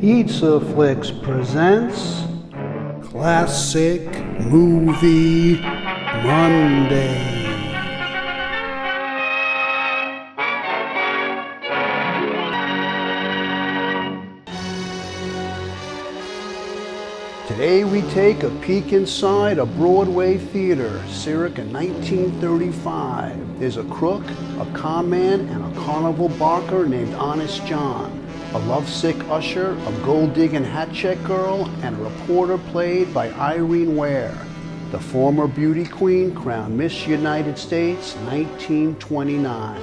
Pizza Flicks presents Classic Movie Monday. Today we take a peek inside a Broadway theater, circa 1935. There's a crook, a con man, and a carnival barker named Honest John. A lovesick usher, a gold-digging hat-check girl, and a reporter played by Irene Ware, the former beauty queen crowned Miss United States 1929.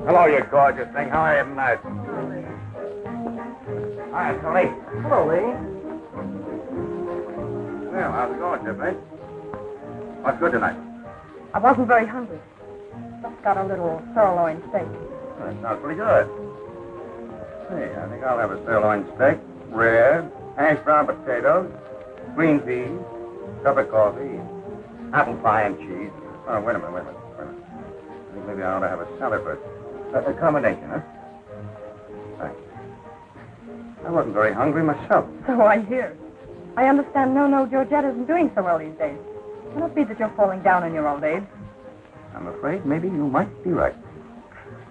Hello, you gorgeous thing. How are you tonight? Hi, it's Lee. Hello, Lee. Well, how's it going, Chip, eh? What's good tonight? I wasn't very hungry. Just got a little sirloin steak. That sounds pretty good. Hey, I think I'll have a sirloin steak, red, hash brown potatoes, green peas, cup of coffee, apple pie and cheese. Oh, wait a minute. I think maybe I ought to have a salad first. A combination, huh? Thanks. I wasn't very hungry myself. So I hear. I understand No, Georgette isn't doing so well these days. Can it be that you're falling down in your old age? I'm afraid maybe you might be right.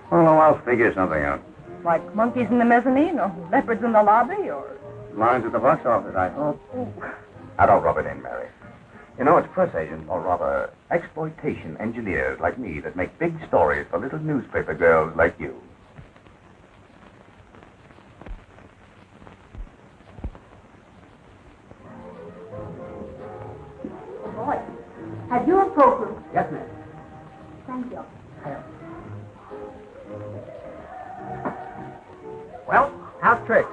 Oh, no, I'll figure something out. Like monkeys in the mezzanine or leopards in the lobby or... Lines at the box office, I hope. Now, don't rub it in, Mary. You know, it's press agents, or rather, exploitation engineers like me that make big stories for little newspaper girls like you. Oh, boy. Have you a program? Yes, ma'am. Thank you. Well, how's tricks?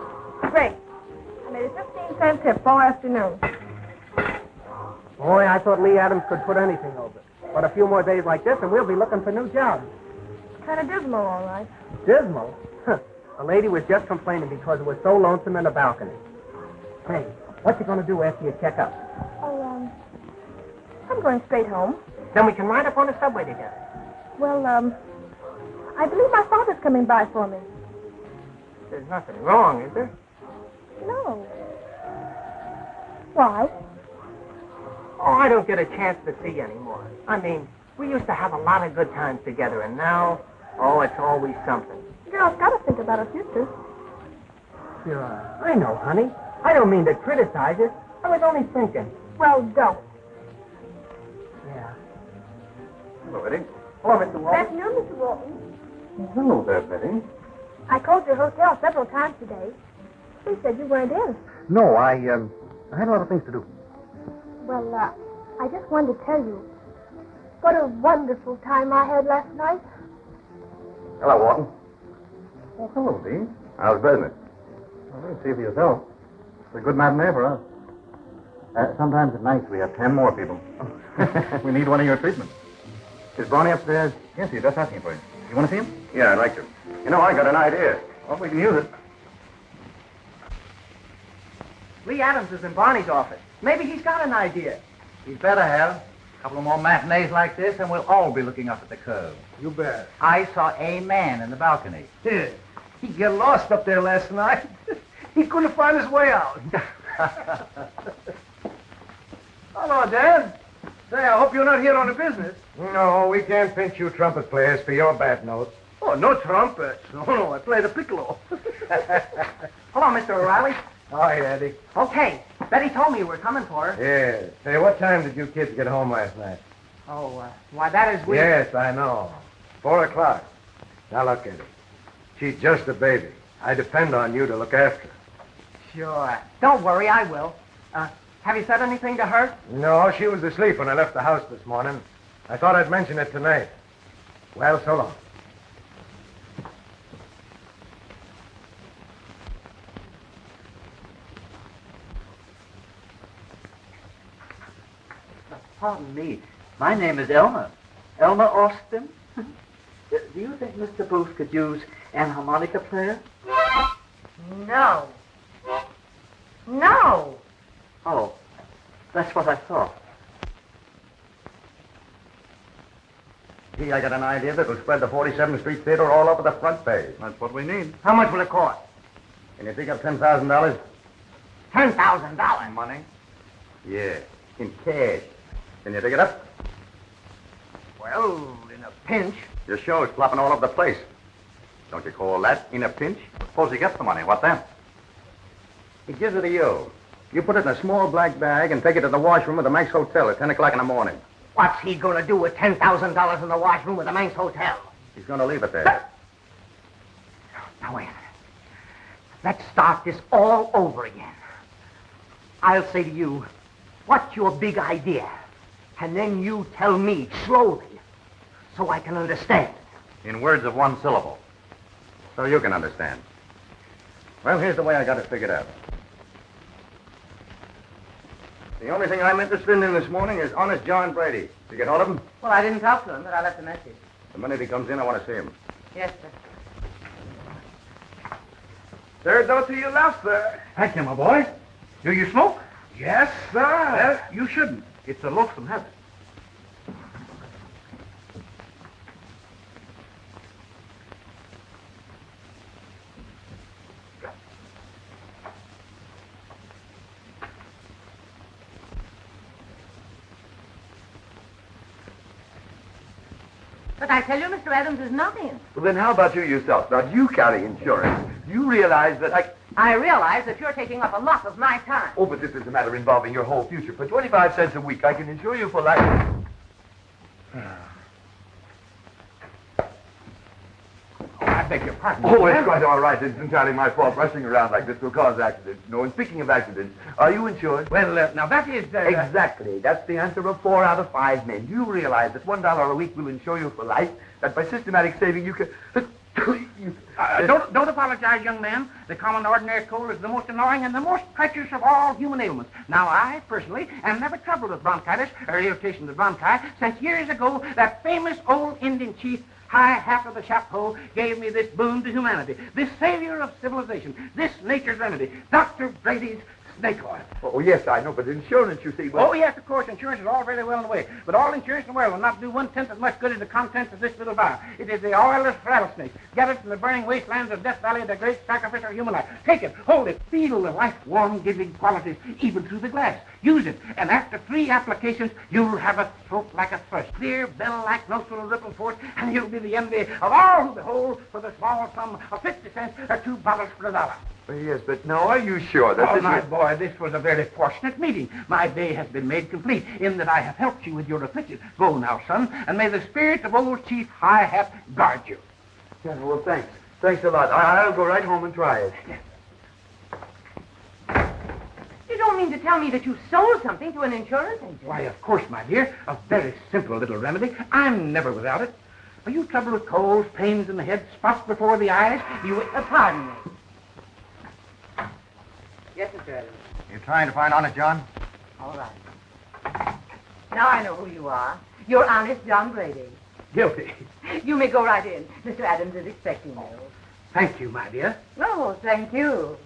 Great. I made a 15-cent tip all afternoon. Boy, I thought Lee Adams could put anything over. But a few more days like this, and we'll be looking for new jobs. Kind of dismal, all right. Dismal? A lady was just complaining because it was so lonesome in the balcony. Hey, what you going to do after you check up? Oh, I'm going straight home. Then we can ride up on the subway together. Well, I believe my father's coming by for me. There's nothing wrong, is there? No. Why? Oh, I don't get a chance to see you anymore. I mean, we used to have a lot of good times together, and now, oh, it's always something. Girl's got to think about her future. Sure. I know, honey. I don't mean to criticize you. I was only thinking. Well, don't. Yeah. Hello, Betty. Hello, Mr. Good Walton. afternoon, Mr. Walton. Hello there, Betty. I called your hotel several times today. They said you weren't in. No, I had a lot of things to do. Well, I just wanted to tell you what a wonderful time I had last night. Hello, Walton. Oh, hello, Dean. How's business? Well, you see for yourself. It's a good matinee for us. Sometimes at night we have 10 more people. We need one of your treatments. Is Barney upstairs? Yes, he's just asking for you. You want to see him? Yeah, I'd like to. You know, I got an idea. Well, we can use it. Lee Adams is in Barney's office. Maybe he's got an idea. He'd better have. A couple of more matinees like this, and we'll all be looking up at the curve. You bet. I saw a man in the balcony. He'd get lost up there last night. He couldn't find his way out. Hello, Dad. Say, I hope you're not here on the business. No, we can't pinch you trumpet players for your bad notes. Oh, no trumpets. No, I play the piccolo. Hello, Mr. O'Reilly. Hi, Eddie. Okay, Betty told me you were coming for her. Yes. Say, what time did you kids get home last night? Oh, why, that is weird. Yes, I know. 4 o'clock. Now, look, Eddie. She's just a baby. I depend on you to look after her. Sure. Don't worry, I will. Have you said anything to her? No, she was asleep when I left the house this morning. I thought I'd mention it tonight. Well, so long. Pardon me. My name is Elmer. Elmer Austin. Do you think Mr. Booth could use an harmonica player? No. No. Oh, that's what I thought. Gee, I got an idea that will spread the 47th Street Theater all over the front page. That's what we need. How much will it cost? Can you dig up $10,000? $10,000. Money? Yeah, in cash. Can you dig it up? Well, in a pinch. Your show's flopping all over the place. Don't you call that in a pinch? Suppose he gets the money. What then? He gives it to you. You put it in a small black bag and take it to the washroom of the Manx Hotel at 10 o'clock in the morning. What's he going to do with $10,000 in the washroom of the Manx Hotel? He's going to leave it there. Now, wait a minute. Let's start this all over again. I'll say to you, what's your big idea? And then you tell me slowly so I can understand. In words of one syllable. So you can understand. Well, here's the way I got it figured out. The only thing I'm interested in this morning is honest John Brady. Did you get hold of him? Well, I didn't talk to him, but I left a message. The minute he comes in, I want to see him. Yes, sir. Third note to your left, sir. Thank you, my boy. Do you smoke? Yes, sir. Well, you shouldn't. It's a loathsome habit. But I tell you, Mr. Adams is nothing. Well, then how about you yourself? Now, do you carry insurance? Do you realize that I realize that you're taking up a lot of my time. Oh, but this is a matter involving your whole future. For 25 cents a week, I can insure you for life. I beg your pardon. Oh, it's quite all right. It's entirely my fault. Rushing around like this will cause accidents. No, and speaking of accidents, are you insured? Well, now that is... Exactly. That's the answer of 4 out of 5 men. Do you realize that $1 a week will insure you for life? That by systematic saving you can... Don't apologize, young man. The common ordinary cold is the most annoying and the most treacherous of all human ailments. Now, I, personally, am never troubled with bronchitis or irritation of the bronchi since years ago that famous old Indian chief, High Hat of the Chapeau, gave me this boon to humanity, this savior of civilization, this nature's remedy, Dr. Brady's snake oil. Oh, yes, I know, but insurance, you see... Oh, yes, of course, insurance is all very well in the way. But all insurance in the world will not do 1/10 as much good as the contents of this little vial. It is the oilless rattlesnake. Get it from the burning wastelands of Death Valley, the great sacrifice of human life. Take it, hold it, feel the life-warm giving qualities even through the glass. Use it, and after 3 applications, you'll have a throat like a thrush, clear, bell-like nostril ripple forth, and you'll be the envy of all who behold for the small sum of 50 cents or 2 bottles for $1. Yes, but now are you sure that Oh, this my is... boy, this was a very fortunate meeting. My day has been made complete in that I have helped you with your affliction. Go now, son, and may the spirit of old Chief High Hat guard you. Yeah, well, thanks. Thanks a lot. I'll go right home and try it. You don't mean to tell me that you sold something to an insurance agent? Why, of course, my dear. A very simple little remedy. I'm never without it. Are you troubled with colds, pains in the head, spots before the eyes? You... Pardon me. Yes, Mr. Adams. You trying to find honest John? All right. Now I know who you are. You're honest John Brady. Guilty. You may go right in. Mr. Adams is expecting you. Thank you, my dear. Oh, thank you.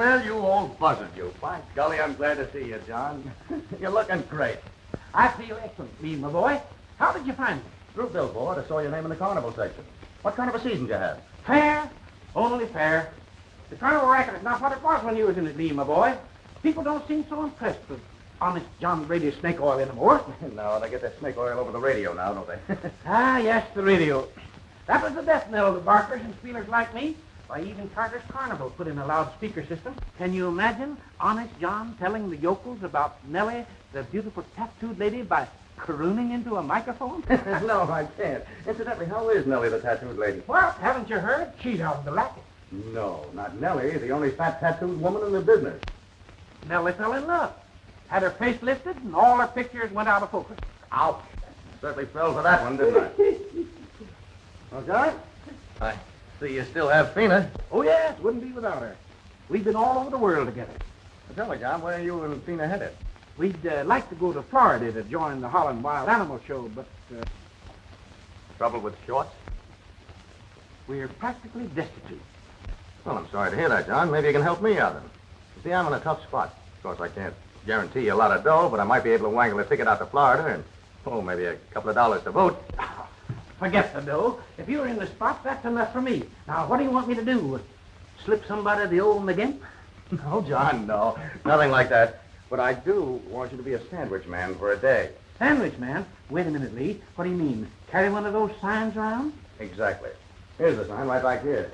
Well, you old buzzard, you. By golly, I'm glad to see you, John. You're looking great. I feel excellent, me, my boy. How did you find me? Through billboard, I saw your name in the carnival section. What kind of a season did you have? Fair, only fair. The carnival racket is not what it was when you was in it, me, my boy. People don't seem so impressed with honest John Brady's snake oil anymore. No, they get that snake oil over the radio now, don't they? Ah, yes, the radio. That was the death knell of the barkers and spielers like me. Why, even Carter's Carnival put in a loudspeaker system. Can you imagine Honest John telling the yokels about Nellie, the beautiful tattooed lady, by crooning into a microphone? No, I can't. Incidentally, how is Nellie, the tattooed lady? Well, haven't you heard? She's out of the racket. No, not Nellie, the only fat tattooed woman in the business. Nellie fell in love. Had her face lifted, and all her pictures went out of focus. Ouch. Certainly fell for that one, didn't I? Well, John, I see you still have Fina. Oh, yes, wouldn't be without her. We've been all over the world together. Well, tell me, John, where are you and Fina headed? We'd like to go to Florida to join the Holland Wild Animal Show, but Trouble with shorts? we're practically destitute. Well, I'm sorry to hear that, John. Maybe you can help me out then. You see, I'm in a tough spot. Of course, I can't guarantee you a lot of dough, but I might be able to wangle a ticket out to Florida and, oh, maybe a couple of dollars to boot. Forget the dough. If you're in the spot, that's enough for me. Now, what do you want me to do? Slip somebody the old McGinn? No, John, no. Nothing like that. But I do want you to be a sandwich man for a day. Sandwich man? Wait a minute, Lee. What do you mean? Carry one of those signs around? Exactly. Here's the sign right back here.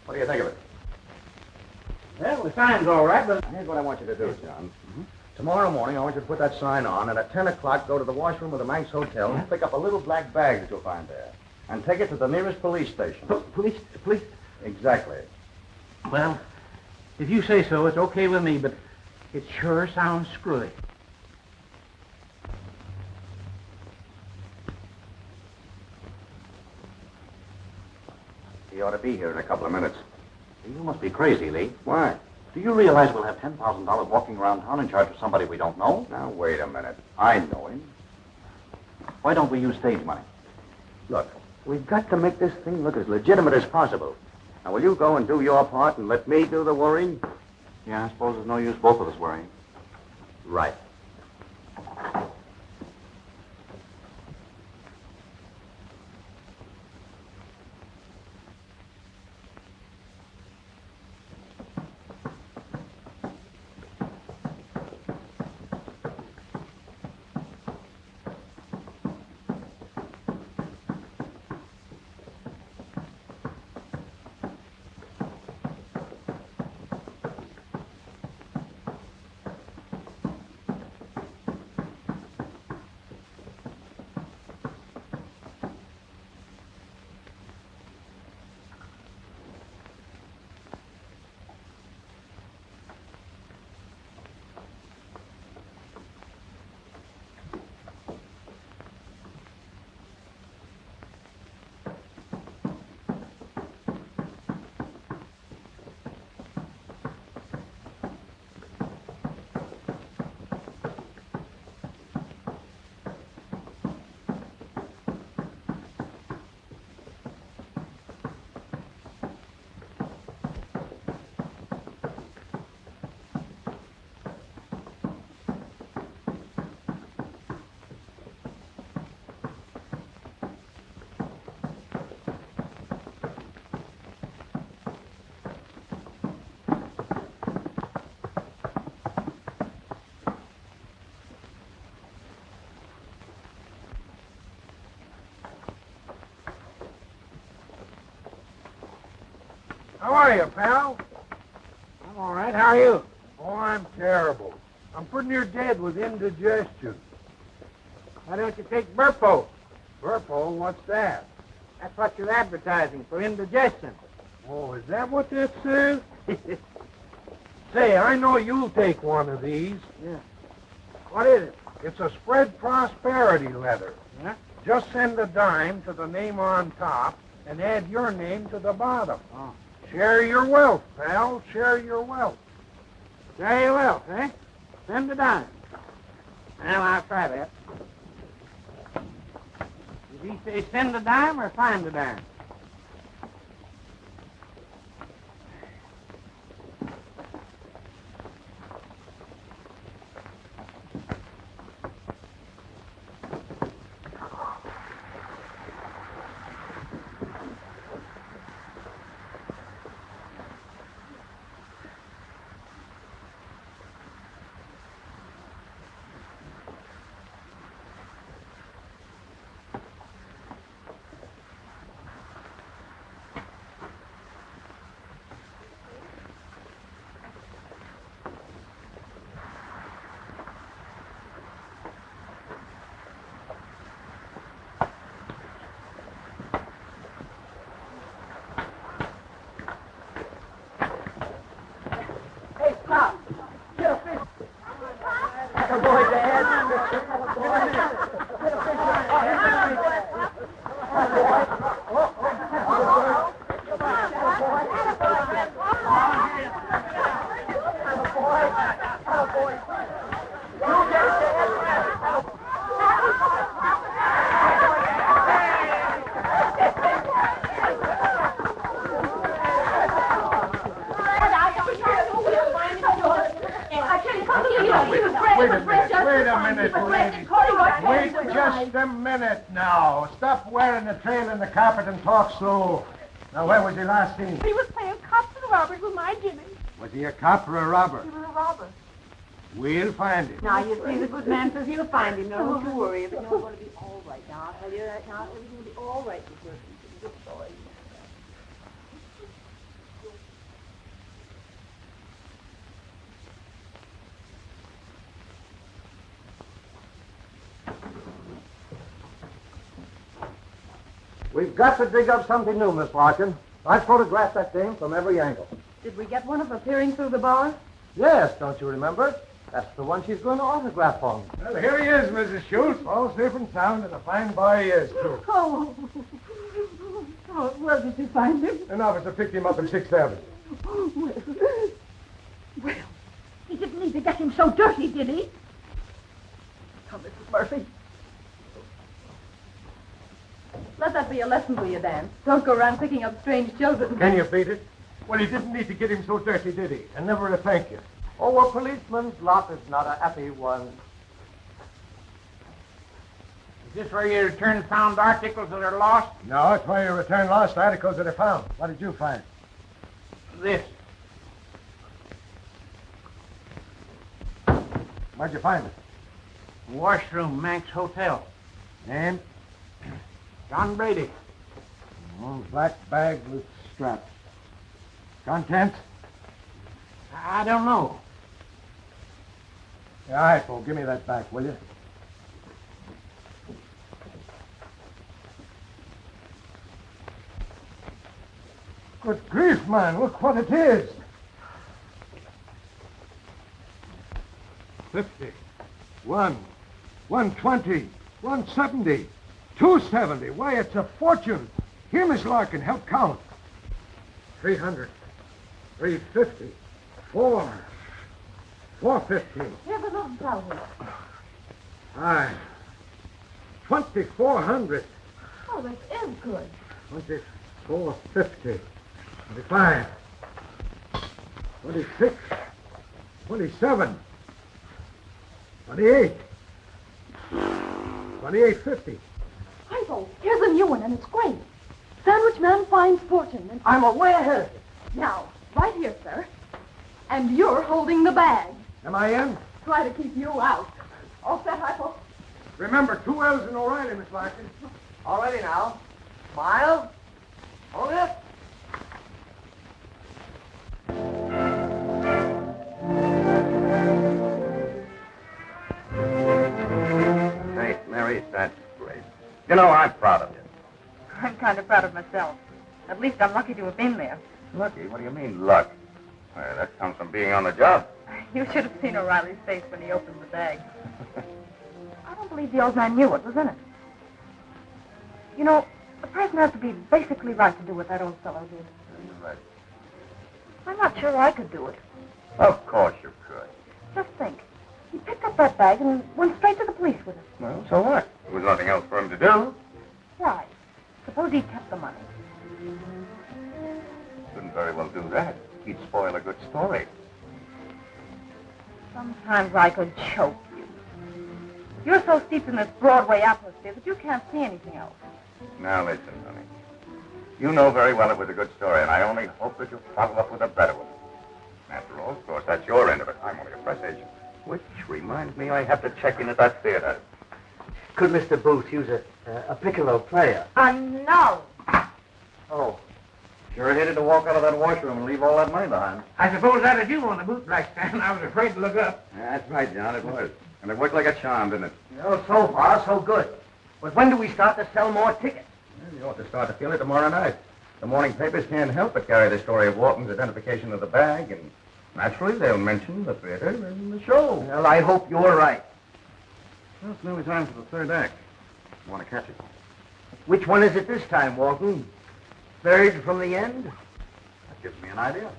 What do you think of it? Well, the sign's all right, but... Here's what I want you to do, John. Tomorrow morning, I want you to put that sign on, and at 10 o'clock, go to the washroom of the Manx Hotel and pick up a little black bag that you'll find there, and take it to the nearest police station. Police? Exactly. Well, if you say so, it's okay with me, but it sure sounds screwy. He ought to be here in a couple of minutes. You must be crazy, Lee. Why? Do you realize we'll have $10,000 walking around town in charge of somebody we don't know? Now, wait a minute. I know him. Why don't we use stage money? Look, we've got to make this thing look as legitimate as possible. Now, will you go and do your part and let me do the worrying? Yeah, I suppose there's no use both of us worrying. Right. How are you, pal? I'm all right. How are you? Oh, I'm terrible. I'm pretty near dead with indigestion. Why don't you take Burpo? Burpo, what's that? That's what you're advertising for indigestion. Oh, is that what that says? Say, I know you'll take one of these. Yeah. What is it? It's a spread prosperity letter. Yeah? Just send a dime to the name on top and add your name to the bottom. Oh. Share your wealth, pal. Share your wealth. Very well, eh? Send a dime. Well, I'll try that. Did he say send a dime or find a dime? Wait a minute, lady. Wait just a minute now. Stop wearing the trail in the carpet and talk slow. Now, where was he last seen? He was playing cops and robbers with my Jimmy. Was he a cop or a robber? He was a robber. We'll find him. Now, you see, the good man says he'll find him. Don't you worry. Everything's going to be all right. Now, I'll tell you that now. Everything will be all right. Good boy. We've got to dig up something new, Miss Larkin. I photographed that dame from every angle. Did we get one of her peering through the bars? Yes, don't you remember? That's the one she's going to autograph on. Well, here he is, Mrs. Schultz. All safe and sound, and a fine boy he is, too. Oh, where did you find him? An officer picked him up in 6th Avenue. Well, he didn't need to get him so dirty, did he? Come, Mrs. Murphy. Let that be a lesson to you, Dan. Don't go around picking up strange children. Can you beat it? Well, he didn't need to get him so dirty, did he? And never a thank you. Oh, a policeman's lot is not a happy one. Is this where you return found articles that are lost? No, it's where you return lost articles that are found. What did you find? This. Where'd you find it? Washroom, Manx Hotel. Name? John Brady. Oh, black bag with straps. Contents? I don't know. Yeah, all right, Bo, give me that back, will you? Good grief, man, look what it is. 50, 120, 170, 270. Why, it's a fortune. Here, Miss Larkin, help count. 300, 350, 450. Here's another thousand. 2,400. Oh, this is good. 2,450. 25, 26, 27, 28, 28.50. Ivo, here's a new one, and it's great. Sandwich man finds fortune. And I'm way ahead of you. Now, right here, sir. And you're holding the bag. Am I in? Try to keep you out. All set, Ivo? Remember, 2 L's in O'Reilly, Miss Larkin. All ready now. Smile. Hold it. Hey, Mary, that's great. You know, I'm proud of you. I'm kind of proud of myself. At least I'm lucky to have been there. Lucky? What do you mean, luck? Why, that comes from being on the job. You should have seen O'Reilly's face when he opened the bag. I don't believe the old man knew what was in it. You know, a person has to be basically right to do what that old fellow did. You're right. I'm not sure I could do it. Of course you could. Just think. He picked up that bag and went straight to the police with it. Well, so what? There was nothing else for him to do. Why? Suppose he kept the money. Couldn't very well do that. He'd spoil a good story. Sometimes I could choke you. You're so steeped in this Broadway atmosphere that you can't see anything else. Now listen, honey. You know very well it was a good story, and I only hope that you'll follow up with a better one. After all, of course, that's your end of it. I'm only a press agent. Which reminds me I have to check in at that theater. Could Mr. Booth use a piccolo player? No. Oh. Sure hated to walk out of that washroom and leave all that money behind. I suppose that is you on the bootblack stand. I was afraid to look up. Yeah, that's right, John, it was. And it worked like a charm, didn't it? So far, so good. But when do we start to sell more tickets? Well, you ought to start to feel it tomorrow night. The morning papers can't help but carry the story of Walton's identification of the bag and Naturally, they'll mention the theater in the show. Well, I hope you're right. Well, it's nearly time for the third act. You want to catch it? Which one is it this time, Walton? Third from the end? That gives me an idea.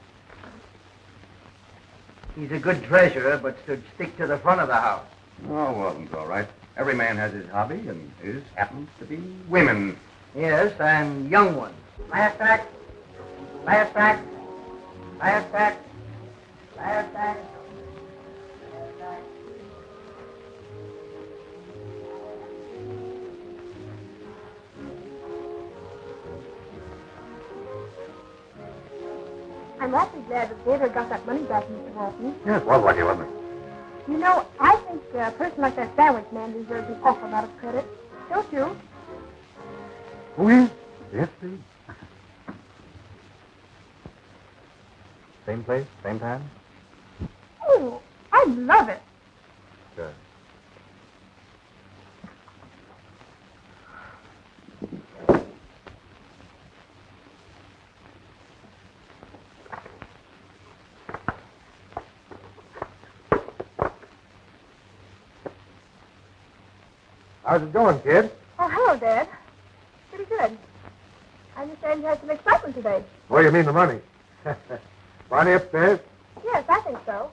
He's a good treasurer, but should stick to the front of the house. Oh, Walton's all right. Every man has his hobby, and his happens to be women. Yes, and young ones. Last act. Last act. Last act. Last act. Last act. I'm awfully glad the theater got that money back, Mr. Walton. Yes, was lucky, wasn't it? You know, I think a person like that sandwich man deserves an awful lot of credit. Don't you? Oh, yes? Yes, please. Same place, same time? Oh, I love it. Good. How's it going, kid? Oh, hello, Dad. Pretty good. I understand you had some excitement today. What do you mean the money? Bonnie upstairs? Yes, I think so.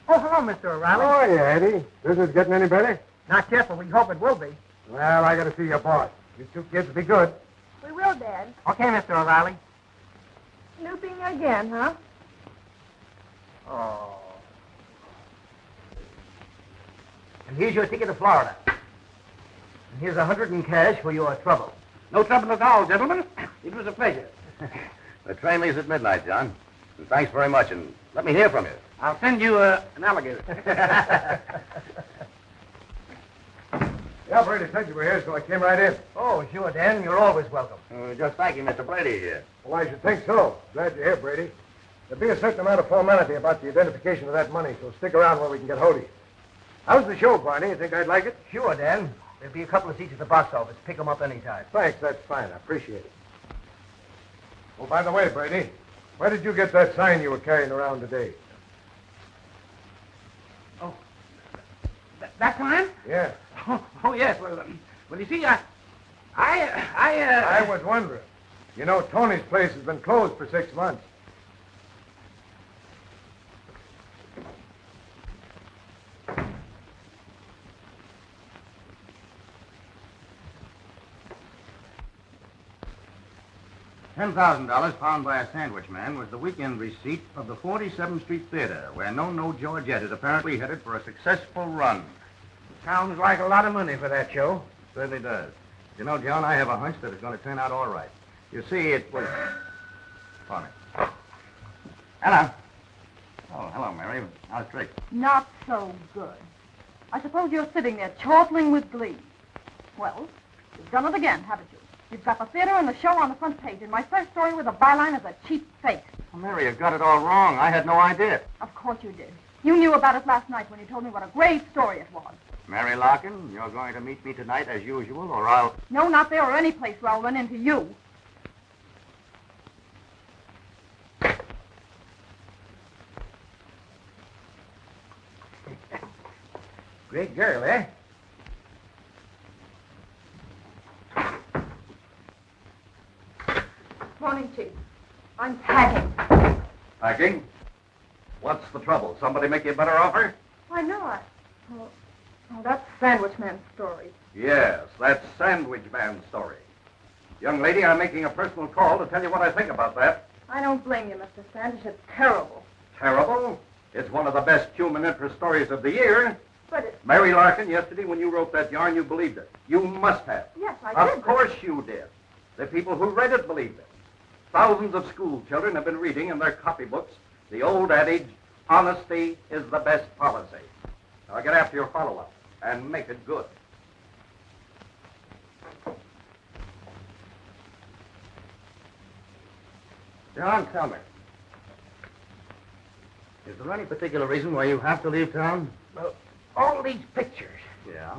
Oh, hello, Mr. O'Reilly. Oh, yeah, Eddie. Business getting any better? Not yet, but we hope it will be. Well, I gotta see your boss. You two kids will be good. We will, Dad. Okay, Mr. O'Reilly. Snooping again, huh? Oh. And here's your ticket to Florida. And here's $100 in cash for your trouble. No trouble at all, gentlemen. It was a pleasure. The train leaves at midnight, John. And thanks very much, and let me hear from you. I'll send you an alligator. The operator said you were here, so I came right in. Oh, sure, Dan. You're always welcome. Just thanking Mr. Brady here. Well, I should think so. Glad you're here, Brady. There'll be a certain amount of formality about the identification of that money, so stick around where we can get hold of you. How's the show, Barney? You think I'd like it? Sure, Dan. There'll be a couple of seats at the box office. Pick them up anytime. Thanks, that's fine. I appreciate it. Oh, by the way, Brady, where did you get that sign you were carrying around today? Oh, that time? Yeah. Oh, yes. Well, you see, I was wondering. You know, Tony's place has been closed for 6 months. $10,000 found by a sandwich man was the weekend receipt of the 47th Street Theater, where No Georgette is apparently headed for a successful run. sounds like a lot of money for that show. Certainly does. You know, John, I have a hunch that it's going to turn out all right. You see, it was... Funny. Hello. Oh, hello, Mary. How's Trick? Not so good. I suppose you're sitting there chortling with glee. Well, you've done it again, haven't you? You've got the theater and the show on the front page, and my first story with a byline is a cheap fake. Well, Mary, you got it all wrong. I had no idea. Of course you did. You knew about it last night when you told me what a great story it was. Mary Larkin, you're going to meet me tonight as usual, or I'll... No, not there or any place where I'll run into you. Great girl, eh? Morning, Chief. I'm packing. Packing? What's the trouble? Somebody make you a better offer? Why not? Oh, that's Sandwich Man's story. Yes, that's Sandwich Man's story. Young lady, I'm making a personal call to tell you what I think about that. I don't blame you, Mr. Sandwich. It's terrible. Terrible? It's one of the best human interest stories of the year. But it... Mary Larkin, yesterday when you wrote that yarn, you believed it. You must have. Yes, I did. Of course you did. The people who read it believed it. Thousands of school children have been reading in their copybooks the old adage, honesty is the best policy. Now get after your follow-up and make it good. John, tell me. Is there any particular reason why you have to leave town? Well, all these pictures, Yeah.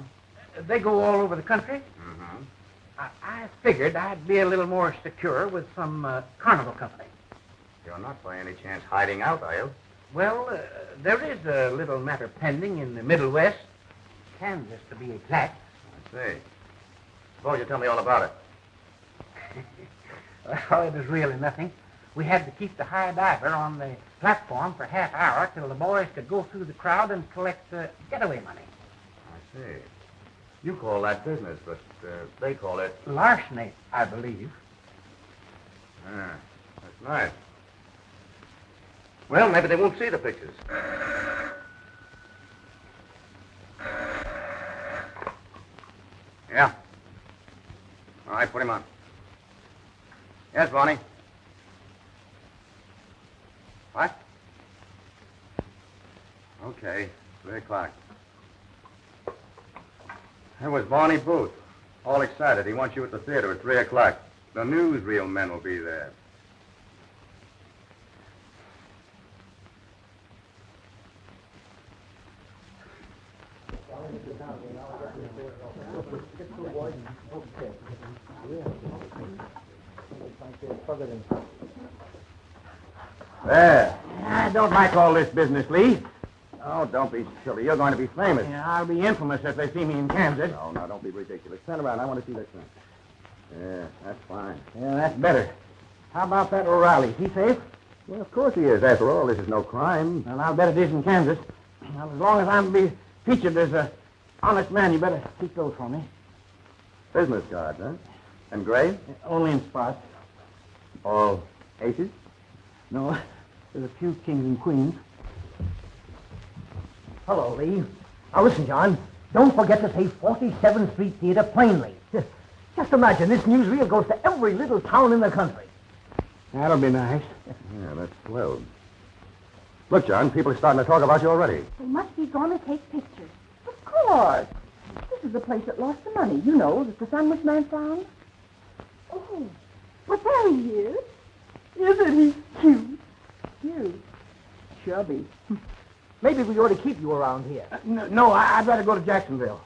they go all over the country. Mm-hmm. I figured I'd be a little more secure with some carnival company. You're not by any chance hiding out, are you? Well, there is a little matter pending in the Middle West. Kansas, to be exact. I see. Suppose you tell me all about it. Well, it was really nothing. We had to keep the high diver on the platform for half hour till the boys could go through the crowd and collect getaway money. I see. You call that business, but they call it... Larceny, I believe. Ah, that's nice. Well, maybe they won't see the pictures. Yeah. All right, put him on. Yes, Bonnie. What? Okay, 3 o'clock. That was Barney Booth. All excited. He wants you at the theater at 3 o'clock. The newsreel men will be there. There. I don't like all this business, Lee. Oh, don't be silly. You're going to be famous. Yeah, I'll be infamous if they see me in Kansas. No, no, don't be ridiculous. Turn around. I want to see that thing. Yeah, that's fine. Yeah, that's better. How about that O'Reilly? Is he safe? Well, of course he is. After all, this is no crime. Well, I'll bet it is in Kansas. Well, as long as I'm to be featured as a honest man, you better keep those for me. Business cards, huh? And gray? Only in spots. All aces? No, there's a few kings and queens. Hello, Lee. Now, listen, John. Don't forget to say 47th Street Theater plainly. Just imagine this newsreel goes to every little town in the country. That'll be nice. Yeah, that's swell. Look, John, people are starting to talk about you already. They must be going to take pictures. Of course. This is the place that lost the money, you know, that the sandwich man found. Oh, but there he is. Isn't he cute? Cute. Chubby. Maybe we ought to keep you around here. No, I'd rather go to Jacksonville.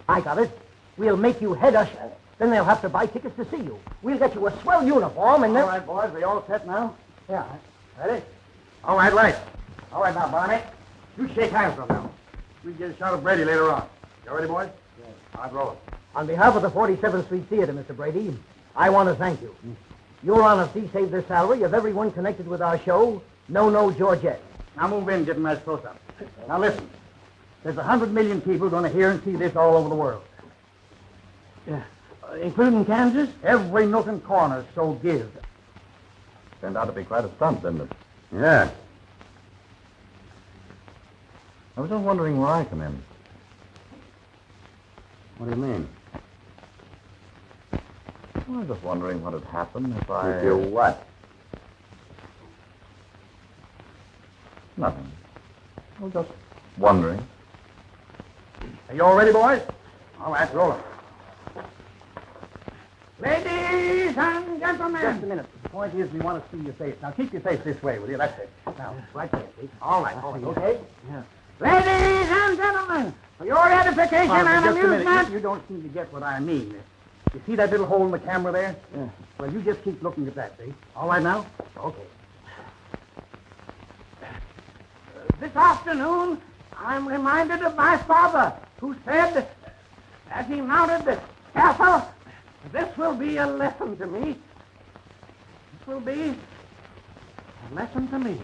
I got it. We'll make you head usher. Then they'll have to buy tickets to see you. We'll get you a swell uniform and then... All right, boys, we all set now? Yeah. Ready? All right, light. All right, now, Barney. You shake hands from now. We'll get a shot of Brady later on. You ready, boys? Yes. All right, roll it. On behalf of the 47th Street Theater, Mr. Brady, I want to thank you. Your honesty saved the salary of everyone connected with our show, No Georgette. Now move in, get a nice close-up. Now listen. There's 100 million people going to hear and see this all over the world. Yeah. Including Kansas, every nook and corner so give. Turned out to be quite a stunt, didn't it? Yeah. I was just wondering where I come in. What do you mean? I was just wondering what had happened if I... If you what? Nothing. I was just wondering. Are you all ready, boys? All right, roll it. Ladies and gentlemen. Just a minute. The point is we want to see your face. Now, keep your face this way, will you? That's it. Now, right there, see? All right, hold it. Okay? Yeah. Ladies and gentlemen, for your edification and amusement... You don't seem to get what I mean. You see that little hole in the camera there? Yeah. Well, you just keep looking at that, see? All right now? Okay. This afternoon, I'm reminded of my father, who said, as he mounted the scaffold, this will be a lesson to me. This will be a lesson to me.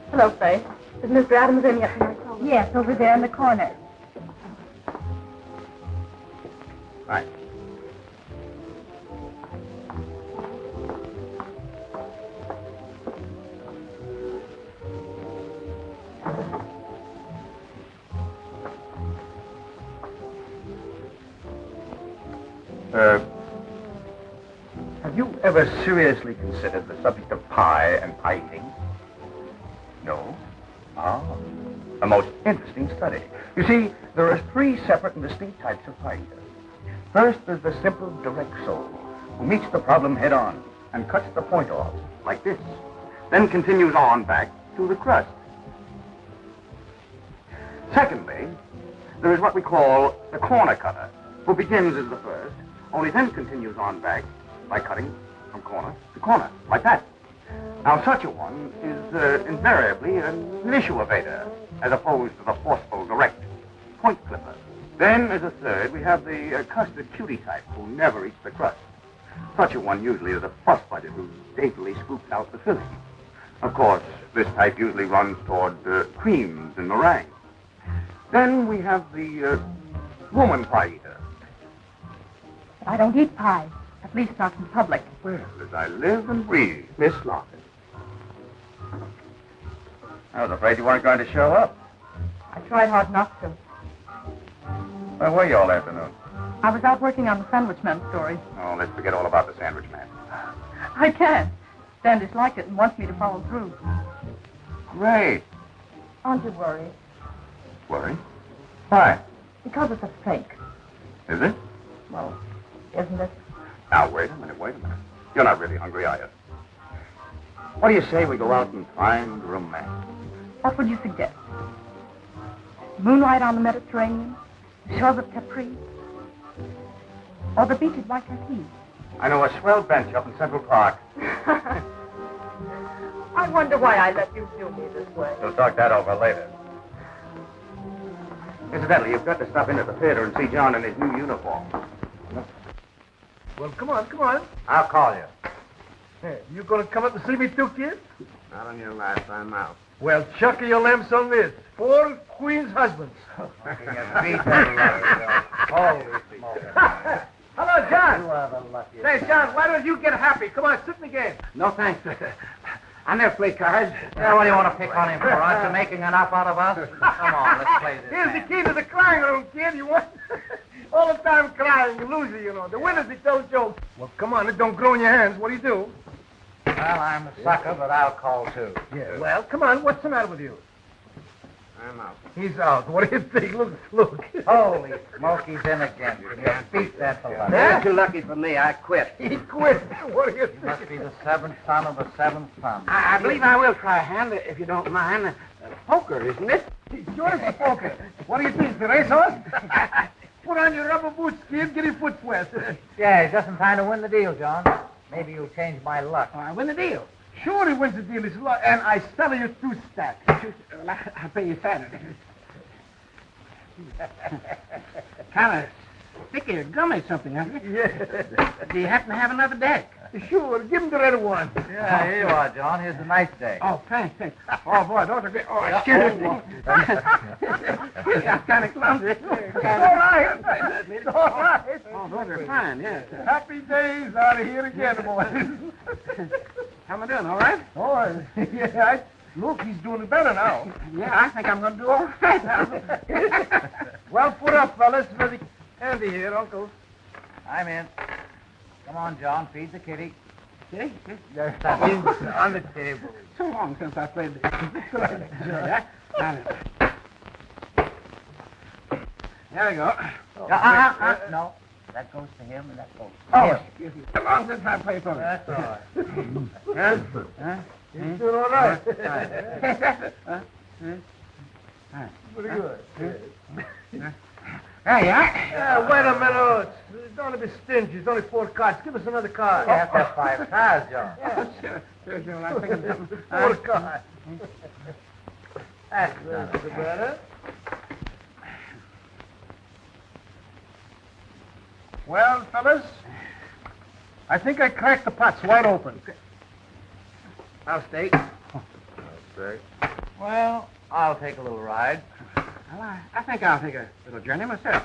Hello, Faye. Is Mr. Adams in yet? Yes, over there in the corner. Right. Have you ever seriously considered the subject of pie and pie eating? No? Ah, a most interesting study. You see, there are 3 separate and distinct types of pie eaters. First, there's the simple, direct soul, who meets the problem head-on and cuts the point off, like this, then continues on back to the crust. Secondly, there is what we call the corner cutter, who begins as the first, only then continues on back by cutting from corner to corner, like that. Now, such a one is invariably an issue evader, as opposed to the forceful, direct point clipper. Then, as a third, we have the custard cutie type, who never eats the crust. Such a one usually is a fuss-budget who daintily scoops out the filling. Of course, this type usually runs toward creams and meringues. Then we have the woman pie eater. I don't eat pie, at least not in public. Well, as I live and breathe, Miss Lockett. I was afraid you weren't going to show up. I tried hard not to. Where were you all afternoon? I was out working on the Sandwich Man story. Oh, let's forget all about the Sandwich Man. I can't. Standish liked it and wants me to follow through. Great. Aren't you worried? Worry? Why? Because it's a fake. Is it? Well, isn't it? Now, wait a minute. You're not really hungry, are you? What do you say we go out and find romance? What would you suggest? Moonlight on the Mediterranean? Shores of Capri? Or the beaches like Waikiki? I know a swell bench up in Central Park. I wonder why I let you do me this way. We'll talk that over later. Incidentally, you've got to stop in at the theater and see John in his new uniform. Well, come on. I'll call you. Hey, you gonna come up to see me too, kid? Not on your last time out. Well, chuck your lamps on this. 4 queen's husbands. Holy smoke. Hello, John. You are the luckiest. Say, John, why don't you get happy? Come on, sit in the game. No, thanks. I never play cards. Yeah, what do you want to pick on him for? Aren't you making enough out of us? Come on, let's play this. Here's the key to the crying room, kid. You want all the time crying, you lose it, you know. The winners, they tell jokes. Well, come on, it don't grow in your hands. What do? Well, I'm a sucker, but I'll call too. Yeah, well, come on. What's the matter with you? I'm out. He's out. What do you think? Look. Holy smoke, he's in again. You beat that fella. That's too lucky for me. I quit. He quit. What do you You think? must be the seventh son of a seventh son. I believe I will try a hand, if you don't mind. Poker, isn't it? Sure, it's a poker. What do you think, the racehorse? Put on your rubber boots, kid. Get your foot wet. Yeah, he's just in time to win the deal, John. Maybe you'll change my luck. I win the deal. Sure, he wins the deal. It's luck, and I sell you 2 stacks. Well, I'll pay you Saturday. Kind of sticky or gummy something, huh? Yeah. Do you happen to have another deck? Sure, give him the red one. Yeah, here you are, John. Here's the nice day. Oh, thanks. Oh, boy, those are great. Oh, excuse me. That's kind of clumsy. It's all right. It's all right. Oh, those are fine, yes. Happy days out of here again, boys. How am I doing, all right? Oh, yeah. Look, he's doing better now. Yeah, I think I'm going to do all right now. Well, put up, fellas. Very handy here, Uncle. I'm in. Come on, John. Feed the kitty. See? There's something on the table. So long since I played this. There we go. No, that goes to him and that goes to Oh, him. excuse me. So long since I played poker. That's all right. Huh? He's doing all right. Pretty good. There you are. Yeah, wait a minute. Don't be stingy. It's only 4 cards. Give us another card. You have to have 5 cards, John. Sure. I'm thinking something. 4 cards. That's That's better. Well, fellas, I think I cracked the pots wide open. I'll stay. Well, I'll take a little ride. Well, I think I'll take a little journey myself.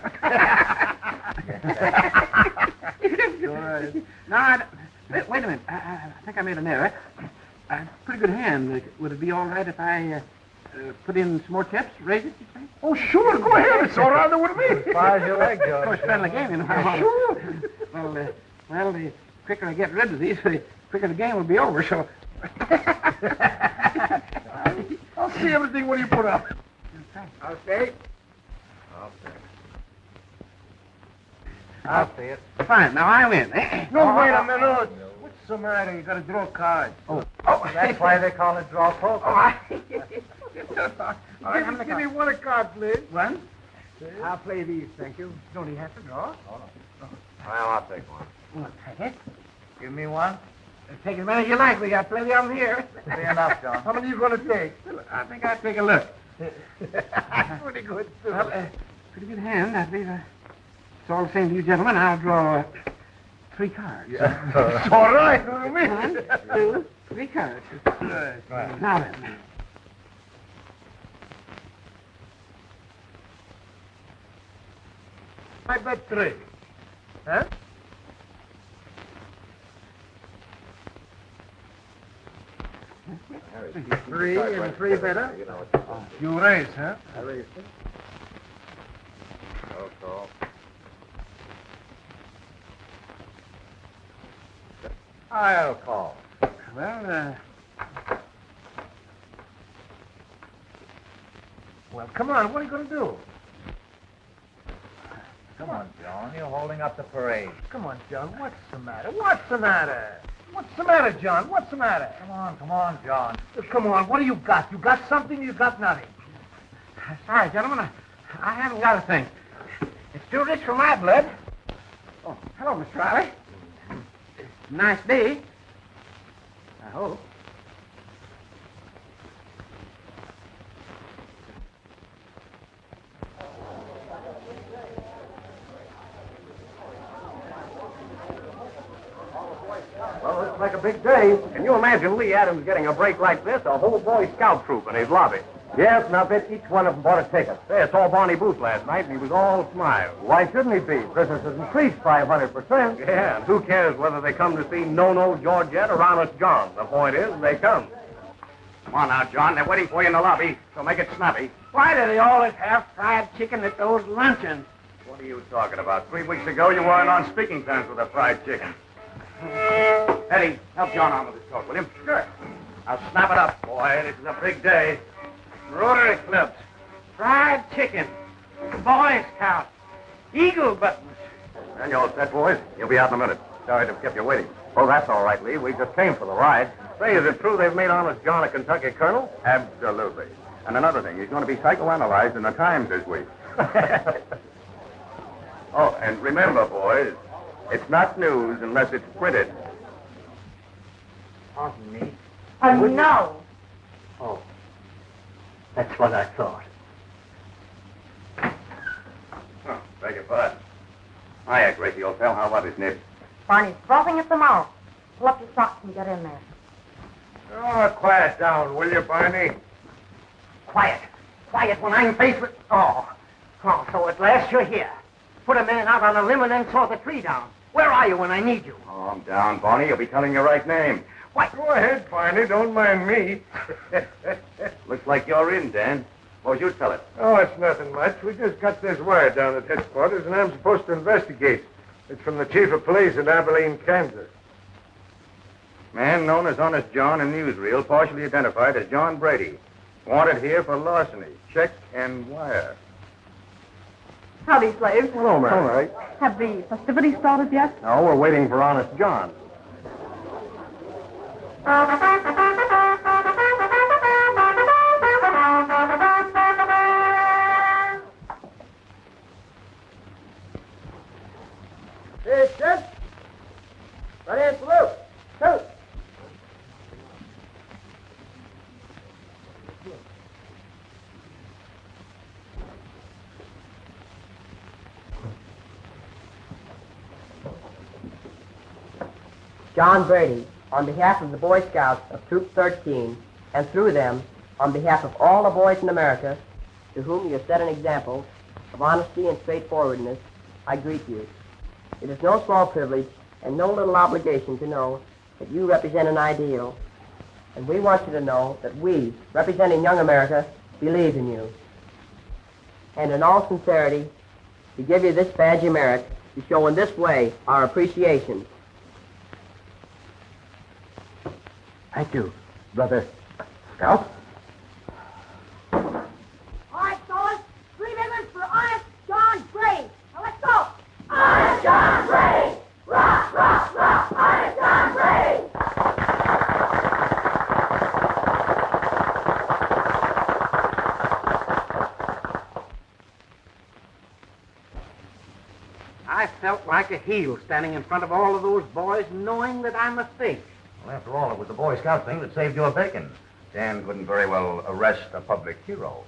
No, wait a minute. I think I made an error. Pretty good hand. Would it be all right if I put in some more tips, raise it, you say? Oh, sure. Go ahead. It's all right with me. As far as you like, Of John. course, friendly game, you know. Sure. Well, the quicker I get rid of these, the quicker the game will be over, so... I'll see everything when you put up. I'll stay. I'll see it. Fine, now I win. No, wait a minute. What's the matter? You got to draw cards. Oh, That's why they call it draw poker. Give me 1 card, please. One. I'll play these, thank you. Don't he have to draw? Well, I'll take one. Well, take it. Give me one. Take as many as you like. We got plenty of them here. Be enough, John. How many are you going to take? I think I'll take a look. Pretty good, too. Well, pretty good hand. I believe it's all the same to you gentlemen. I'll draw 3 cards. Yeah. It's all right. 1, 2, 3 cards. Right. Now then. I bet 3. Huh? Three and 3 better. You raise, huh? I raised it. No call. I'll call. Well, come on. What are you going to do? Come on, John. You're holding up the parade. Come on, John. What's the matter? What's the matter? What's the matter, John? What's the matter? Come on, John. Come on. What do you got? You got something? You got nothing. Sorry, gentlemen. I haven't got a thing. It's too rich for my blood. Oh, hello, Mr. Riley. Nice day. I hope. Well, it's like a big day. Can you imagine Lee Adams getting a break like this? A whole Boy Scout troop in his lobby. Yes, and I bet each one of them bought a ticket. Hey, I saw Barney Booth last night, and he was all smiles. Why shouldn't he be? Business has increased 500%. Yeah, and who cares whether they come to see No-No Georgette or Honest John? The point is, they come. Come on now, John. They're waiting for you in the lobby, so make it snappy. Why do they always have fried chicken at those luncheons? What are you talking about? 3 weeks ago, you weren't on speaking terms with a fried chicken. Eddie, help John on with his coat, will you? Sure. Now snap it up, boy. This is a big day. Rotary clubs, fried chicken, Boy Scouts, eagle buttons. And you're all set, boys? You'll be out in a minute. Sorry to have kept you waiting. Oh, that's all right, Lee. We just came for the ride. Say, is it true they've made Honest John a Kentucky colonel? Absolutely. And another thing, he's going to be psychoanalyzed in the Times this week. Oh, and remember, boys, it's not news unless it's printed. Pardon me. No. Oh, that's what I thought. Oh, beg your pardon. Hiya, Gracie, old pal. How about this nib? Barney's frothing at the mouth. Pull up your socks and get in there. Oh, quiet down, will you, Barney? Quiet. Quiet when I'm faced with... Oh, so at last you're here. Put a man out on a limb and then saw the tree down. Where are you when I need you? Calm down, Barney. You'll be telling your right name. What? Go ahead, Barney. Don't mind me. Looks like you're in, Dan. Suppose you tell it. Oh, it's nothing much. We just got this wire down at headquarters, and I'm supposed to investigate. It's from the chief of police in Abilene, Kansas. Man known as Honest John in newsreel, partially identified as John Brady. Wanted here for larceny, check and wire. Howdy, slaves. Hello, ma'am. All right. Have the festivities started yet? No, we're waiting for Honest John. Attention! Ready and salute. Salute. John Brady, on behalf of the Boy Scouts of Troop 13, and through them, on behalf of all the boys in America, to whom you have set an example of honesty and straightforwardness, I greet you. It is no small privilege and no little obligation to know that you represent an ideal, and we want you to know that we, representing young America, believe in you. And in all sincerity, we give you this badge of merit to show in this way our appreciation. Thank you, Brother Scout. All right, fellas. 3 minutes for Honest John Brady. Now let's go. Honest John Brady. Rock, rock, rock. Honest John Brady. I felt like a heel standing in front of all of those boys, knowing that I'm a fake. Well, after all, it was the Boy Scout thing that saved your bacon. Dan couldn't very well arrest a public hero.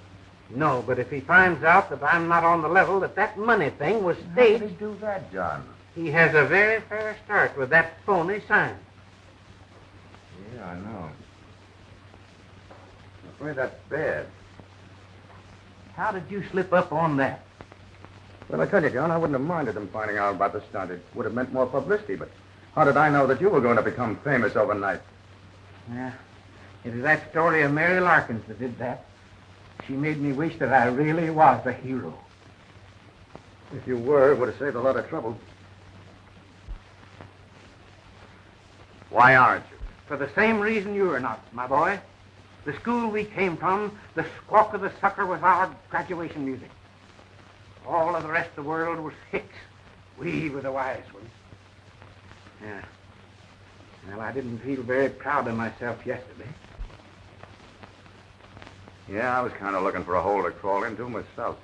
No, but if he finds out that I'm not on the level, that money thing was How staged. did he do that, John? He has a very fair start with that phony sign. Yeah, I know. I'm afraid that's bad. How did you slip up on that? Well, I tell you, John, I wouldn't have minded them finding out about the stunt. It would have meant more publicity, but how did I know that you were going to become famous overnight? Yeah, it was that story of Mary Larkins that did that. She made me wish that I really was a hero. If you were, it would have saved a lot of trouble. Why aren't you? For the same reason you are not, my boy. The school we came from, the squawk of the sucker was our graduation music. All of the rest of the world was hicks. We were the wise ones. Yeah. Well, I didn't feel very proud of myself yesterday. Yeah, I was kind of looking for a hole to crawl into myself.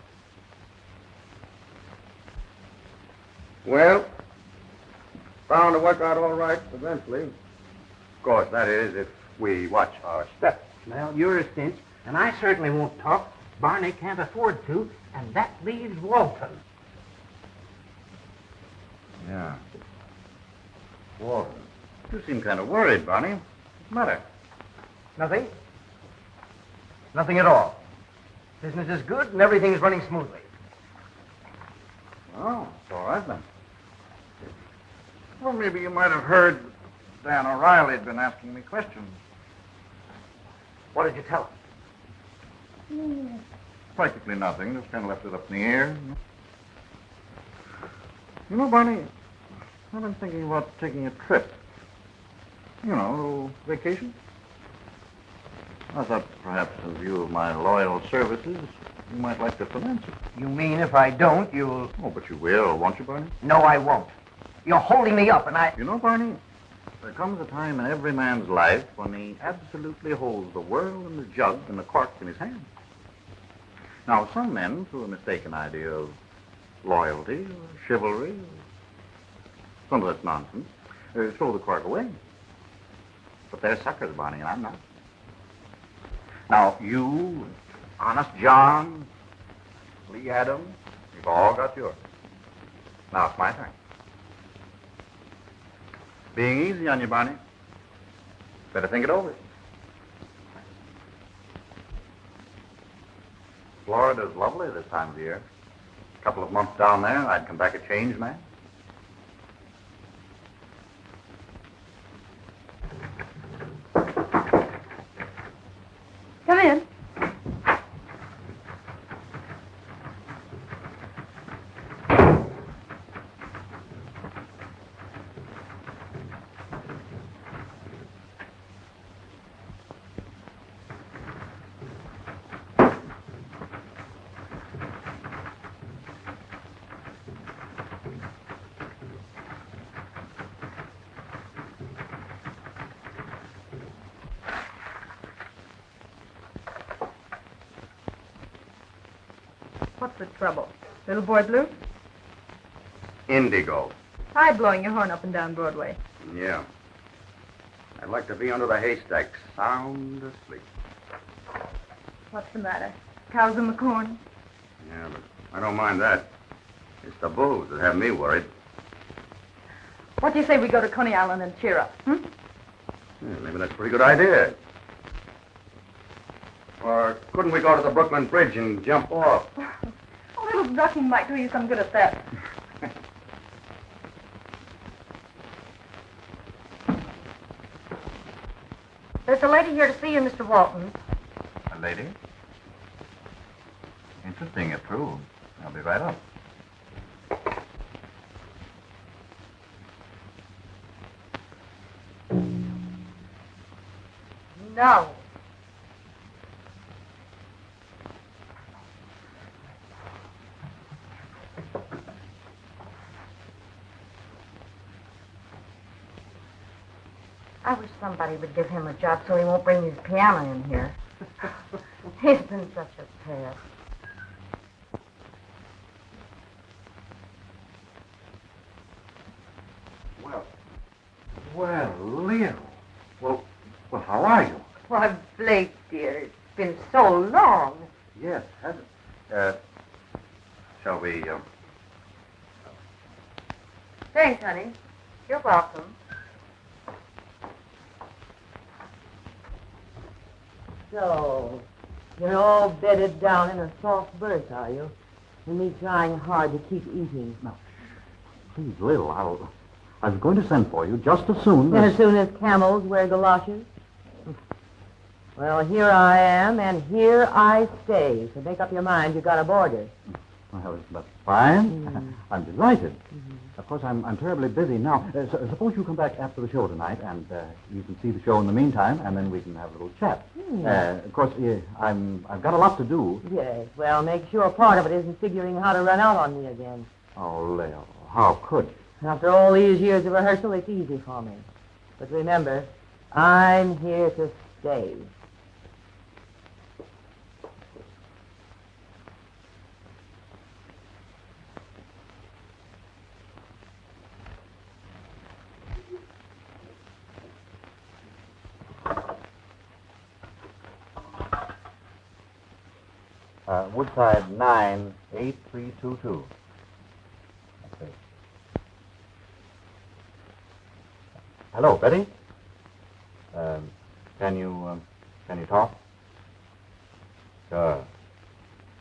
Well, bound to work out all right eventually. Of course, that is, if we watch our steps. Well, you're a cinch, and I certainly won't talk. Barney can't afford to, and that leaves Walton. Yeah. Walton. You seem kind of worried, Barney. What's the matter? Nothing. Nothing at all. Business is good and everything is running smoothly. Oh, it's all right then. Well, maybe you might have heard Dan O'Reilly had been asking me questions. What did you tell him? Practically nothing. Just kind of left it up in the air. You know, Barney, I've been thinking about taking a trip. You know, a little vacation. I thought perhaps in view of my loyal services, you might like to finance it. You mean if I don't, you'll... Oh, but you will, won't you, Barney? No, I won't. You're holding me up and I... You know, Barney, there comes a time in every man's life when he absolutely holds the world and the jug and the cork in his hand. Now, some men, through a mistaken idea of loyalty or chivalry or some of that nonsense, throw the cork away. But they're suckers, Barney, and I'm not. Now, you, Honest John, Lee Adams, you've all got yours. Now it's my turn. Being easy on you, Barney. Better think it over. Florida's lovely this time of year. A couple of months down there, I'd come back a changed man. Come in. What's the trouble? Little boy blue? Indigo. Try blowing your horn up and down Broadway. Yeah. I'd like to be under the haystacks, sound asleep. What's the matter? Cows in the corn? Yeah, but I don't mind that. It's the booze that have me worried. What do you say we go to Coney Island and cheer up? Yeah, maybe that's a pretty good idea. Or couldn't we go to the Brooklyn Bridge and jump off? A little ducking might do you some good at that. There's a lady here to see you, Mr. Walton. A lady? Interesting, if true. I'll be right up. No. I wish somebody would give him a job so he won't bring his piano in here. He's been such a pest. Well, Leo. Shall we, Thanks, honey. You're welcome. So, you're all bedded down in a soft berth, are you? And me trying hard to keep eating. Now, please, Lil, I was going to send for you just as soon as... As soon as camels wear galoshes? Well, here I am, and here I stay. So make up your mind, you got a boarder. Well, that's fine. I'm delighted. Of course, I'm terribly busy now. Suppose you come back after the show tonight, and you can see the show in the meantime, and then we can have a little chat. Of course, I've got a lot to do. Yes, well, make sure part of it isn't figuring how to run out on me again. Oh, Lil, how could you? After all these years of rehearsal, it's easy for me. But remember, I'm here to stay. Woodside 98322. Okay. Hello, Betty. Can you talk? Sure.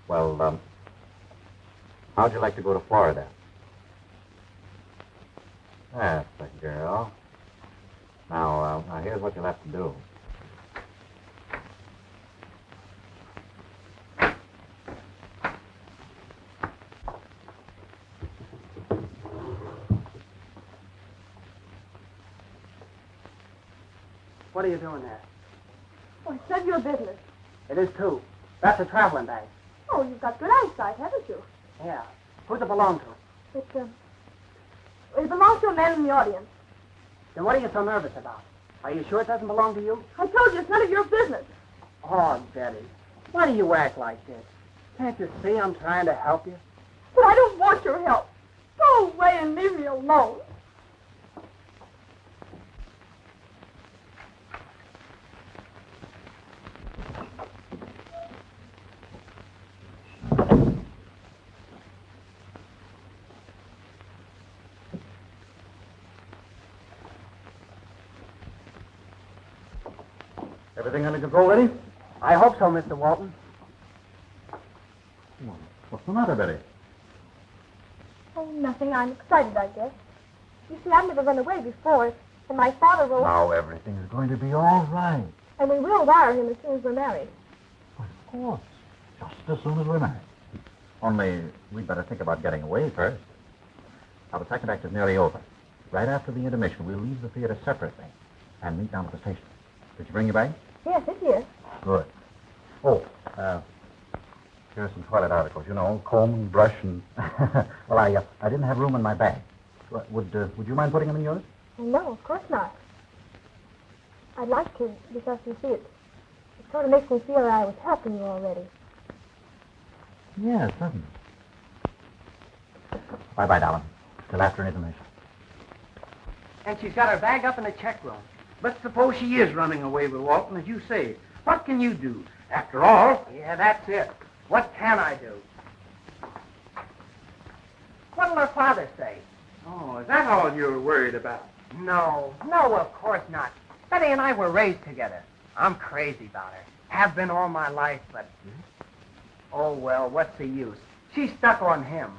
Well, how'd you like to go to Florida? That's the girl. Now, here's what you'll have to do. What are you doing there? Oh, it's none of your business. It is, too. That's a traveling bag. Oh, you've got good eyesight, haven't you? Yeah. Who's it belong to? It belongs to a man in the audience. Then what are you so nervous about? Are you sure it doesn't belong to you? I told you it's none of your business. Oh, Betty, why do you act like this? Can't you see I'm trying to help you? But I don't want your help. Go away and leave me alone. Everything under control, Betty? I hope so, Mr. Walton. What's the matter, Betty? Oh, nothing. I'm excited, I guess. You see, I've never run away before, and my father will... Now everything's going to be all right. And we will wire him as soon as we're married. Of course. Just as soon as we're married. Only, we'd better think about getting away first. Now, the second act is nearly over. Right after the intermission, we'll leave the theater separately and meet down at the station. Did you bring your bag? Yes, it's here. Good. Oh, here's some toilet articles. You know, comb and brush and... well, I didn't have room in my bag. Would you mind putting them in yours? No, of course not. I'd like to, because you see, it sort of makes me feel that I was helping you already. Yes, certainly. Bye-bye, darling. Till after an intermission. And she's got her bag up in the check room. But suppose she is running away with Walton, as you say. What can you do? After all... Yeah, that's it. What can I do? What'll her father say? Oh, is that all you're worried about? No, of course not. Betty and I were raised together. I'm crazy about her. Have been all my life, but... Oh, well, what's the use? She's stuck on him.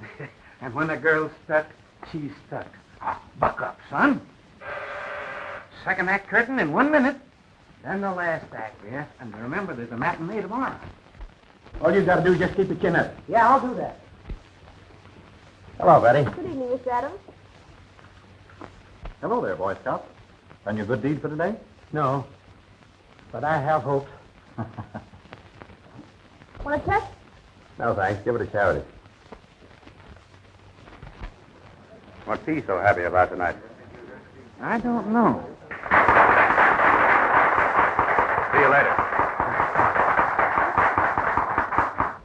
And when a girl's stuck, she's stuck. Ah, buck up, son. Second act curtain in 1 minute. Then the last act, yes. And remember, there's a matinee tomorrow. All you've got to do is just keep your chin up. Yeah, I'll do that. Hello, Betty. Good evening, Mr. Adams. Hello there, Boy Scout. Done your good deed for today? No, but I have hopes. Want a check? No, thanks. Give it to charity. What's he so happy about tonight? I don't know. See you later.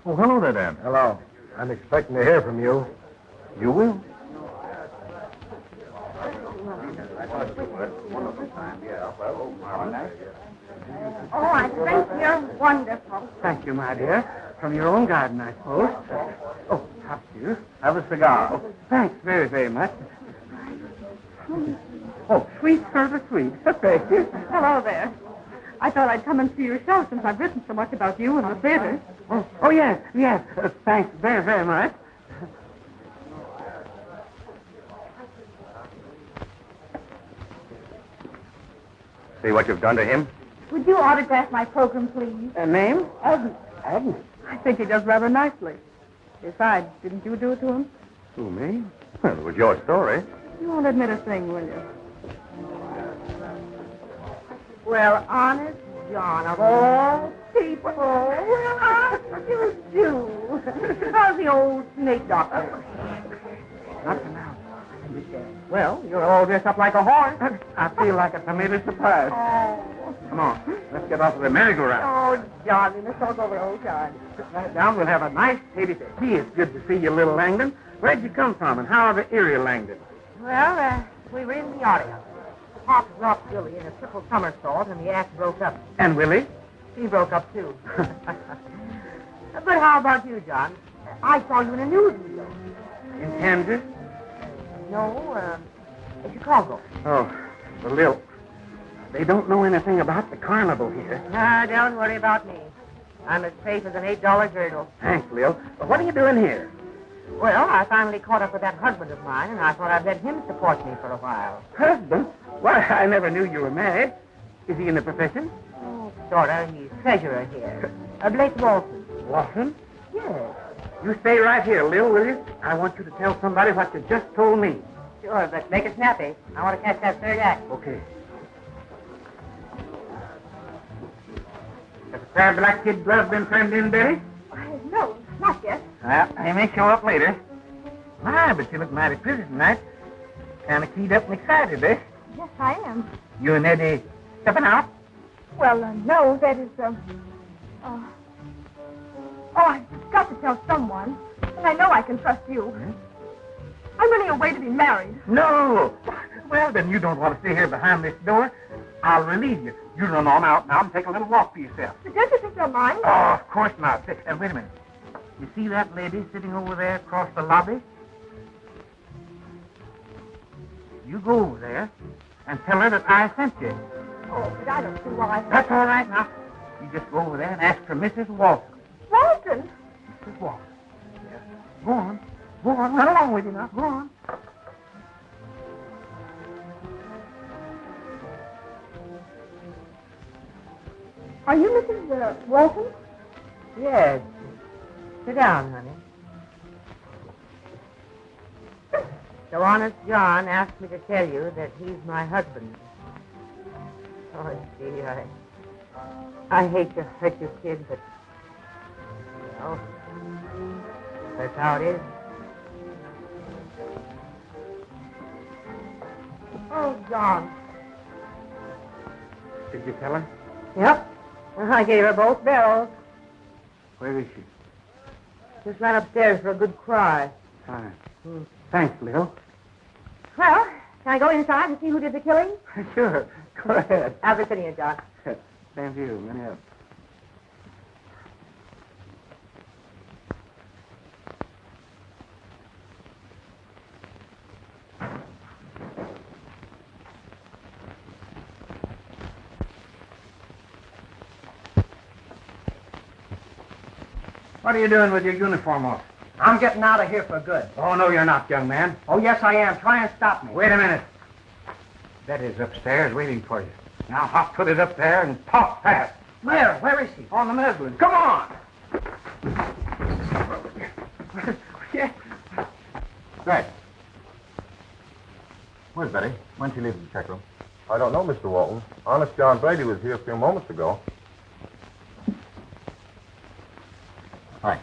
Oh, hello there, Dan. Hello. I'm expecting to hear from you. You will. Oh, I think you're wonderful. Thank you, my dear. From your own garden, I suppose. Oh, top you. Have a cigar. Oh, thanks very, very much. Oh, sweet service, sweet. Thank you. Hello there. I thought I'd come and see your show since I've written so much about you and the theater. Oh, yes, yes. Thanks very, very much. See what you've done to him? Would you autograph my program, please? Name? Agnes. Agnes. I think he does rather nicely. Besides, didn't you do it to him? Who, me? Well, it was your story. You won't admit a thing, will you? Well, honest John, of all people, well, how you do? How's the old snake doctor? Not for now. Well, you're all dressed up like a horse. I feel like a tomato surprise. Oh, Come on, let's get off of the merry-go-round. oh, John, we must talk over old times. Sit right down, we'll have a nice tasty day. Gee, it's good to see you, little Langdon. Where'd you come from, and how are the Erie Langdon? Well, we were in the audience. Pop dropped Willie in a triple somersault, and the act broke up. And Willie? He broke up, too. But how about you, John? I saw you in a newsreel. In Kansas? No, in Chicago. Oh, well, Lil, they don't know anything about the carnival here. No, don't worry about me. I'm as safe as an $8 girdle. Thanks, Lil. But what are you doing here? Well, I finally caught up with that husband of mine, and I thought I'd let him support me for a while. Husband? Why, I never knew you were married. Is he in the profession? Oh, sort of. He's treasurer here. Blake Walton. Walton? Yes. You stay right here, Lil, will you? I want you to tell somebody what you just told me. Sure, but make it snappy. I want to catch that third act. Okay. Has the fair black kid glove been turned in, Betty? No, not yet. Well, he may show up later. My, but you look mighty pretty tonight. Kind of keyed up and excited, eh? Yes, I am. You and Eddie stepping out? Well, no, that is, I've got to tell someone, and I know I can trust you. I'm running away to be married. No! Well, then you don't want to stay here behind this door. I'll relieve you. You run on out now and take a little walk for yourself. But don't you think they'll mind? Oh, of course not. And wait a minute. You see that lady sitting over there across the lobby? You go over there and tell her that I sent you. Oh, but I don't see why. That's all right now. You just go over there and ask for Mrs. Walton. Walton? Mrs. Walton. Yes. Go on. Go on. Run along with you now. Go on. Are you Mrs. Walton? Yes. Sit down, honey. So Honest John asked me to tell you that he's my husband. Oh, gee, I hate to hurt you, kid, but, that's how it is. Oh, John. Did you tell her? Yep. I gave her both barrels. Where is she? Just ran upstairs for a good cry. Fine. Thanks, Lil. Well, can I go inside and see who did the killing? Sure. Go ahead. How's it sitting here, John? Same to you. Let me up. What are you doing with your uniform off? I'm getting out of here for good. Oh, no, you're not, young man. Oh, yes, I am. Try and stop me. Wait a minute. Betty's upstairs waiting for you. Now, hop put it up there and talk fast. Where? Where is she? On the muslin. Come on! Yeah. Right. Where's Betty? When'd she leave the check room? I don't know, Mr. Walton. Honest John Brady was here a few moments ago. Hi.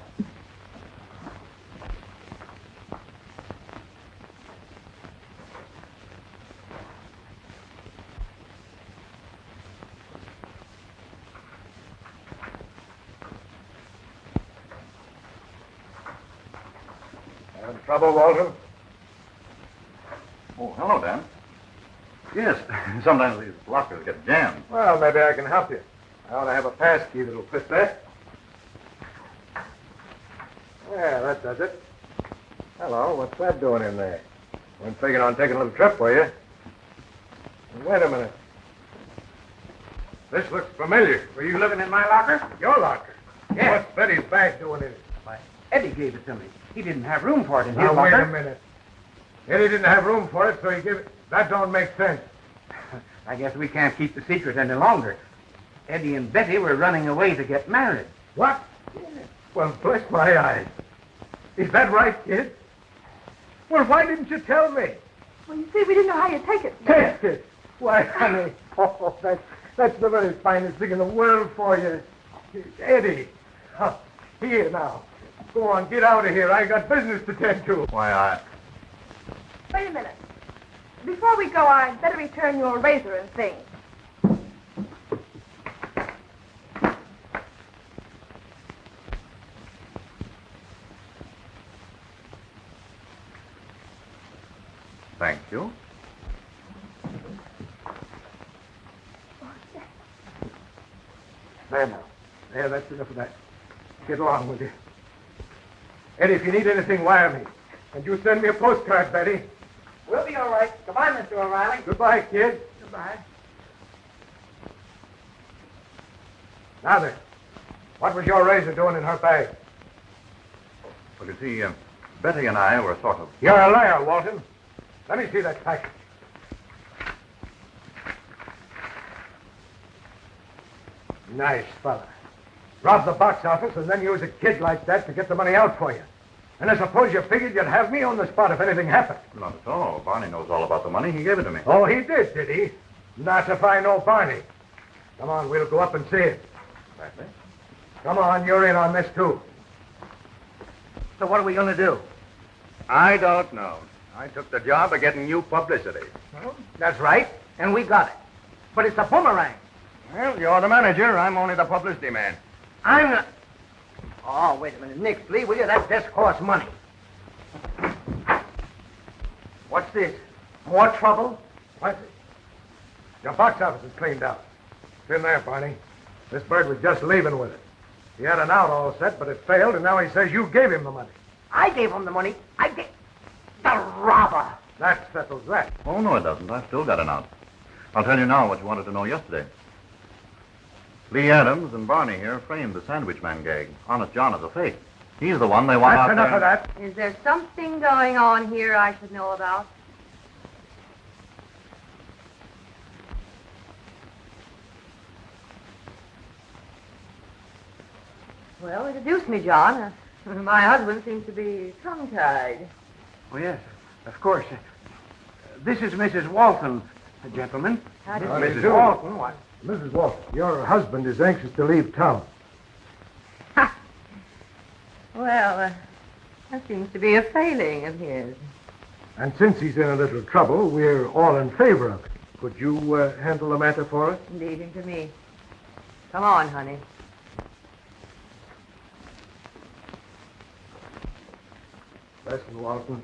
Having trouble, Walter? Oh, hello, Dan. Yes, sometimes these lockers get jammed. Well, maybe I can help you. I ought to have a pass key that'll fit that. Yeah, that does it. Hello, what's that doing in there? Weren't figuring on taking a little trip, were you? Wait a minute. This looks familiar. Were you looking in my locker? Your locker? Yes. What's Betty's bag doing in it? Why, Eddie gave it to me. He didn't have room for it in his Now, wait locker. a minute. Eddie didn't have room for it, so he gave it... That don't make sense. I guess we can't keep the secret any longer. Eddie and Betty were running away to get married. What? Well, bless my eyes. Is that right, kid? Well, why didn't you tell me? Well, you see, we didn't know how you'd take it. Take it? Why, honey, that's the very finest thing in the world for you. Eddie, here now. Go on, get out of here. I got business to tend to. Why, Wait a minute. Before we go, I'd better return your razor and things. Thank you. There now. There, that's enough of that. Get along with you. Eddie, if you need anything, wire me. And you send me a postcard, Betty. We'll be all right. Goodbye, Mr. O'Reilly. Goodbye, kid. Goodbye. Now then, what was your razor doing in her bag? Well, you see, Betty and I were sort of... You're a liar, Walton. Let me see that package. Nice fella. Rob the box office and then use a kid like that to get the money out for you. And I suppose you figured you'd have me on the spot if anything happened. Not at all. Barney knows all about the money. He gave it to me. Oh, he did he? Not if I know Barney. Come on, we'll go up and see him. Rightly. Come on, you're in on this, too. So what are we going to do? I don't know. I took the job of getting you publicity. That's right. And we got it. But it's a boomerang. Well, you're the manager. I'm only the publicity man. I'm not... Oh, wait a minute. Nick, Lee, will you? That desk costs money. What's this? More trouble? What's it? Your box office is cleaned out. It's in there, Barney. This bird was just leaving with it. He had an out all set, but it failed, and now he says you gave him the money. I gave him the money. I gave... The robber. That settles that. Oh, no, it doesn't. I've still got an out. I'll tell you now what you wanted to know yesterday. Lee Adams and Barney here framed the sandwich man gag. Honest John is a fake. He's the one they want out That's enough there. of that. Is there something going on here I should know about? Well, introduce me, John. My husband seems to be tongue-tied. Oh, yes, of course. This is Mrs. Walton, gentlemen. How do you... Mrs. Walton, what? Mrs. Walton, your husband is anxious to leave town. Well, that seems to be a failing of his. And since he's in a little trouble, we're all in favor of it. Could you handle the matter for us? Leave him to me. Come on, honey. Listen, Walton.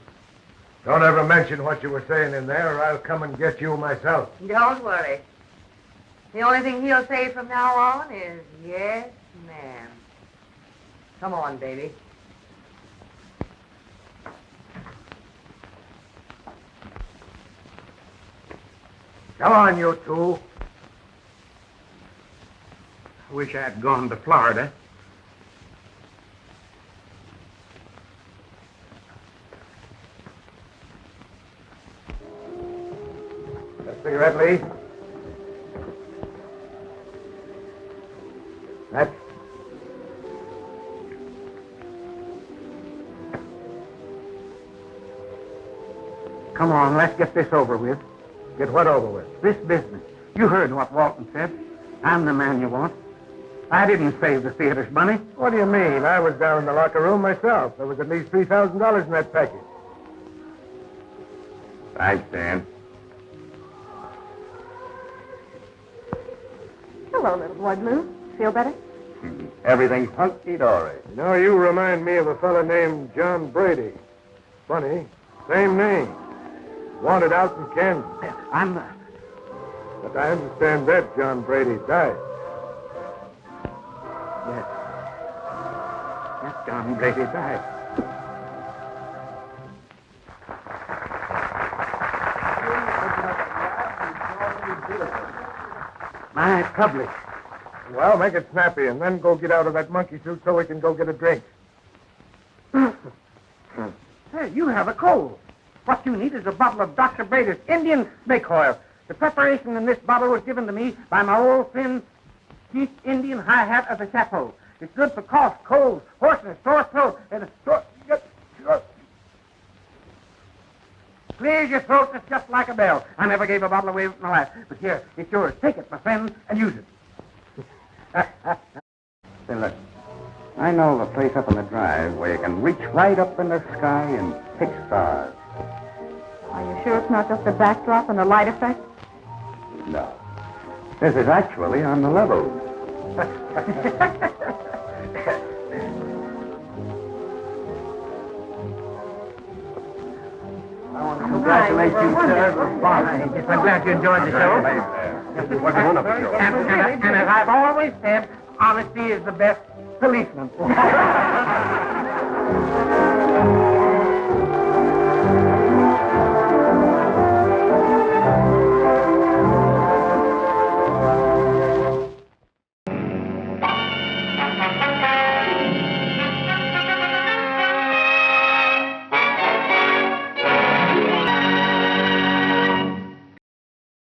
Don't ever mention what you were saying in there, or I'll come and get you myself. Don't worry. The only thing he'll say from now on is, yes, ma'am. Come on, baby. Come on, you two. I wish I'd gone to Florida. That cigarette, Lee? That? Come on, let's get this over with. Get what over with? This business. You heard what Walton said. I'm the man you want. I didn't save the theater's money. What do you mean? I was down in the locker room myself. There was at least $3,000 in that package. Thanks, Dan. Hello, little boy blue. Feel better? Everything's hunky-dory. You know, you remind me of a fellow named John Brady. Funny. Same name. Wanted out in Kansas. I'm... But I understand that John Brady died. Yes. Yes, John Brady died. My public. Well, make it snappy, and then go get out of that monkey suit so we can go get a drink. Hey, you have a cold. What you need is a bottle of Dr. Brady's Indian snake oil. The preparation in this bottle was given to me by my old friend, Chief Indian High Hat of the Chapeau. It's good for cough, cold, hoarseness, sore throat, and a sore... Clears your throat and it's just like a bell. I never gave a bottle away in my life. But here, it's yours. Take it, my friend, and use it. Say, look, I know of a place up on the drive where you can reach right up in the sky and pick stars. Are you sure it's not just a backdrop and a light effect? No. This is actually on the level. Congratulations, sir. I'm glad you enjoyed the show. It was a wonderful show. And as I've always said, honesty is the best policeman.